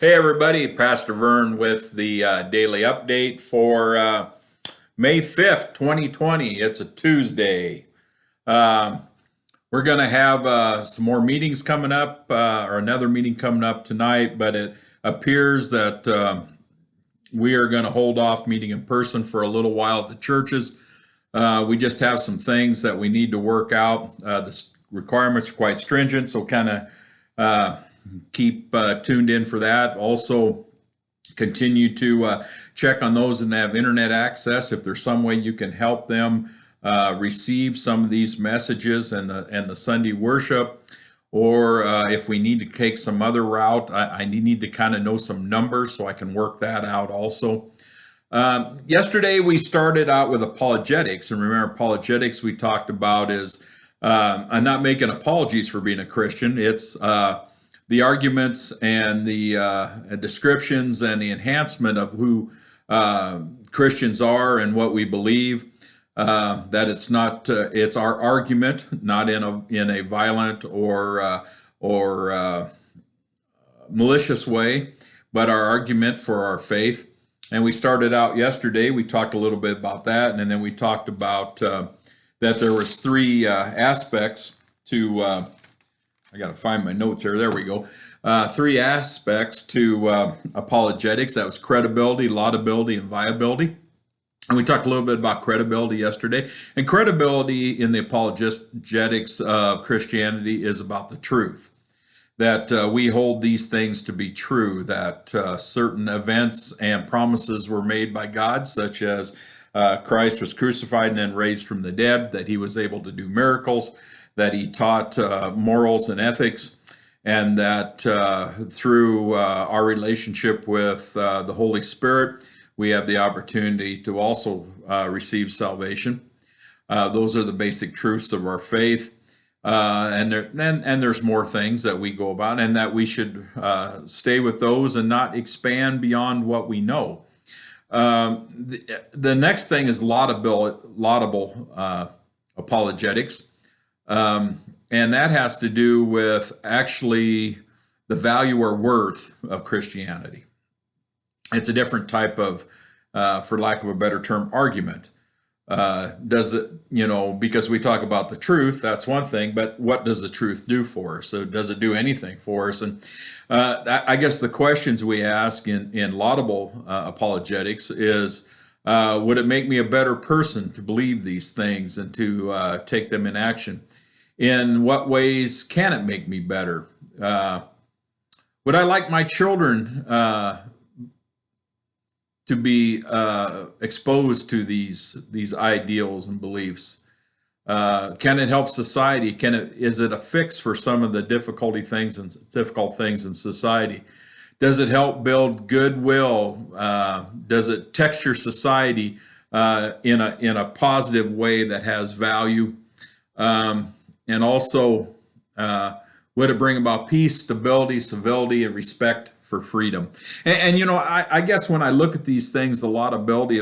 Hey everybody, Pastor Vern with the daily update for May 5th, 2020. It's a Tuesday. Um, we're going to have some more meetings coming up, or another meeting coming up tonight, but it appears that we are going to hold off meeting in person for a little while at the churches. We just have some things that we need to work out. The requirements are quite stringent, so kind of keep tuned in for that. Also, continue to check on those that have internet access. If there's some way you can help them receive some of these messages and the Sunday worship, or if we need to take some other route, I need to kind of know some numbers so I can work that out also. Yesterday we started out with apologetics, and remember, apologetics we talked about is I'm not making apologies for being a Christian. It's the arguments and the descriptions and the enhancement of who Christians are and what we believe. That it's not it's our argument, not in a violent or malicious way, but our argument for our faith. And we started out yesterday. We talked a little bit about that, and then we talked about that there was three aspects to. I got to find my notes here. There we go. Three aspects to apologetics. That was credibility, laudability, and viability. And we talked a little bit about credibility yesterday. And credibility in the apologetics of Christianity is about the truth. That we hold these things to be true, that certain events and promises were made by God, such as Christ was crucified and then raised from the dead, that he was able to do miracles, that he taught morals and ethics, and that through our relationship with the Holy Spirit, we have the opportunity to also receive salvation. Those are the basic truths of our faith. And there's more things that we go about, and that we should stay with those and not expand beyond what we know. The next thing is laudable apologetics. And that has to do with actually the value or worth of Christianity. It's a different type of, for lack of a better term, argument. Does it, because we talk about the truth, that's one thing, but what does the truth do for us? So does it do anything for us? And I guess the questions we ask in laudable apologetics is, would it make me a better person to believe these things and to take them in action? In what ways can it make me better? Would I like my children to be exposed to these ideals and beliefs? Can it help society? Is it a fix for some of the difficult things in society? Does it help build goodwill? Does it texture society in a positive way that has value? And also, would it bring about peace, stability, civility, and respect for freedom? And I guess when I look at these things, the laudability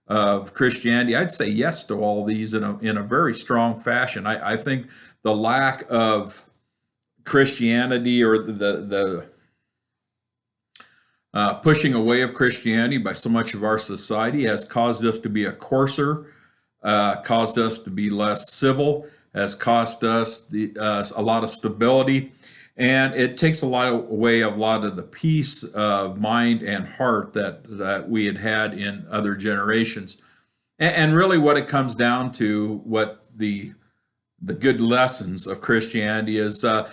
of Christianity, I'd say yes to all these in a very strong fashion. I think the lack of Christianity, or the pushing away of Christianity by so much of our society, has caused us to be a coarser, caused us to be less civil, has cost us a lot of stability, and it takes a lot away of a lot of the peace of mind and heart that we had in other generations. And really, what it comes down to, what the good lessons of Christianity is to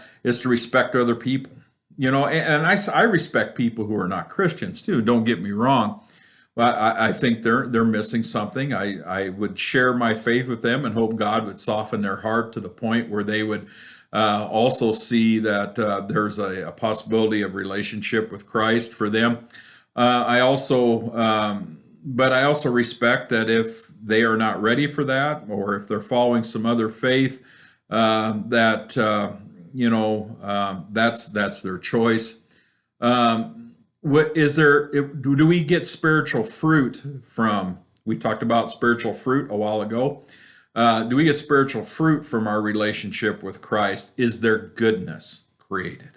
respect other people. And I respect people who are not Christians too. Don't get me wrong. Well, I think they're missing something. I would share my faith with them and hope God would soften their heart to the point where they would also see that there's a possibility of relationship with Christ for them. But I also respect that if they are not ready for that, or if they're following some other faith, that's their choice. Do we get spiritual fruit from? We talked about spiritual fruit a while ago. Do we get spiritual fruit from our relationship with Christ? Is there goodness created?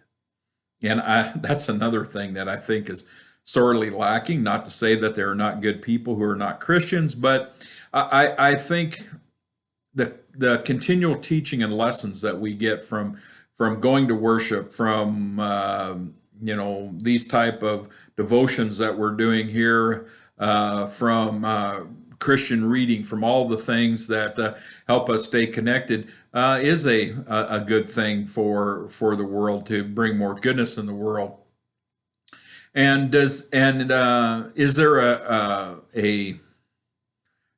And that's another thing that I think is sorely lacking. Not to say that there are not good people who are not Christians, but I think the continual teaching and lessons that we get from going to worship, from these type of devotions that we're doing here, from Christian reading, from all the things that help us stay connected, is a good thing for the world, to bring more goodness in the world. And is there a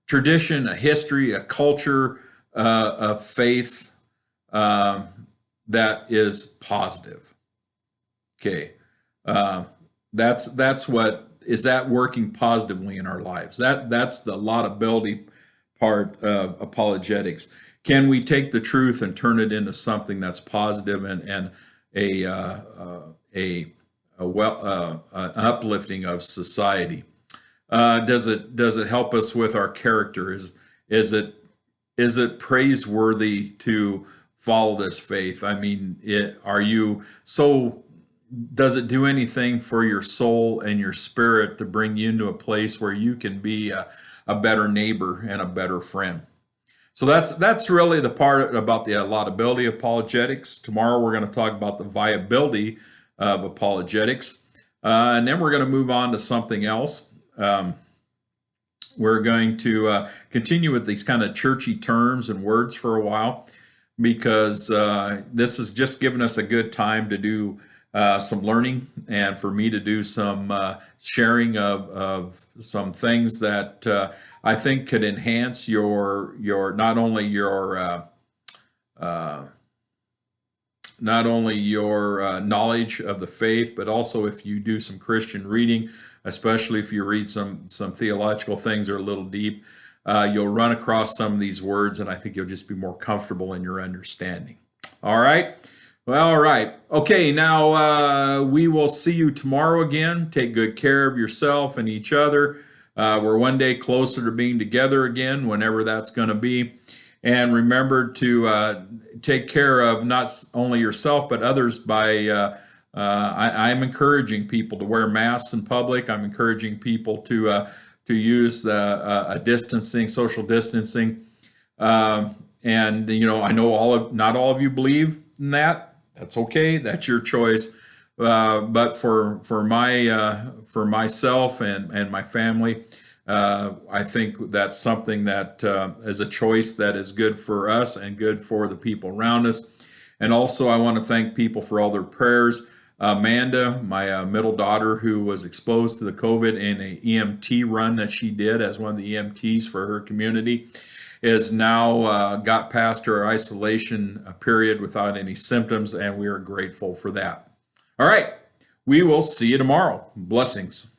tradition, a history, a culture of faith that is positive? Okay, that's what is that working positively in our lives. That's the laudability part of apologetics. Can we take the truth and turn it into something that's positive and a an uplifting of society? Does it help us with our character? Is it praiseworthy to follow this faith? I mean, are you so? Does it do anything for your soul and your spirit to bring you into a place where you can be a better neighbor and a better friend? So that's really the part about the laudability of apologetics. Tomorrow we're going to talk about the viability of apologetics, and then we're going to move on to something else. We're going to continue with these kind of churchy terms and words for a while, because this has just given us a good time to do some learning, and for me to do some sharing of some things that I think could enhance your not only your knowledge of the faith, but also if you do some Christian reading, especially if you read some theological things that are a little deep, you'll run across some of these words, and I think you'll just be more comfortable in your understanding. All right. Well, all right. Okay, now we will see you tomorrow again. Take good care of yourself and each other. We're one day closer to being together again, whenever that's going to be. And remember to take care of not only yourself, but others by, I'm encouraging people to wear masks in public. I'm encouraging people to use a distancing, social distancing. And, I know not all of you believe in that. That's okay. That's your choice. But for myself and my family, I think that's something that is a choice that is good for us and good for the people around us. And also, I want to thank people for all their prayers. Amanda, my middle daughter, who was exposed to the COVID in an EMT run that she did as one of the EMTs for her community, is now got past her isolation period without any symptoms, and we are grateful for that. All right, we will see you tomorrow. Blessings.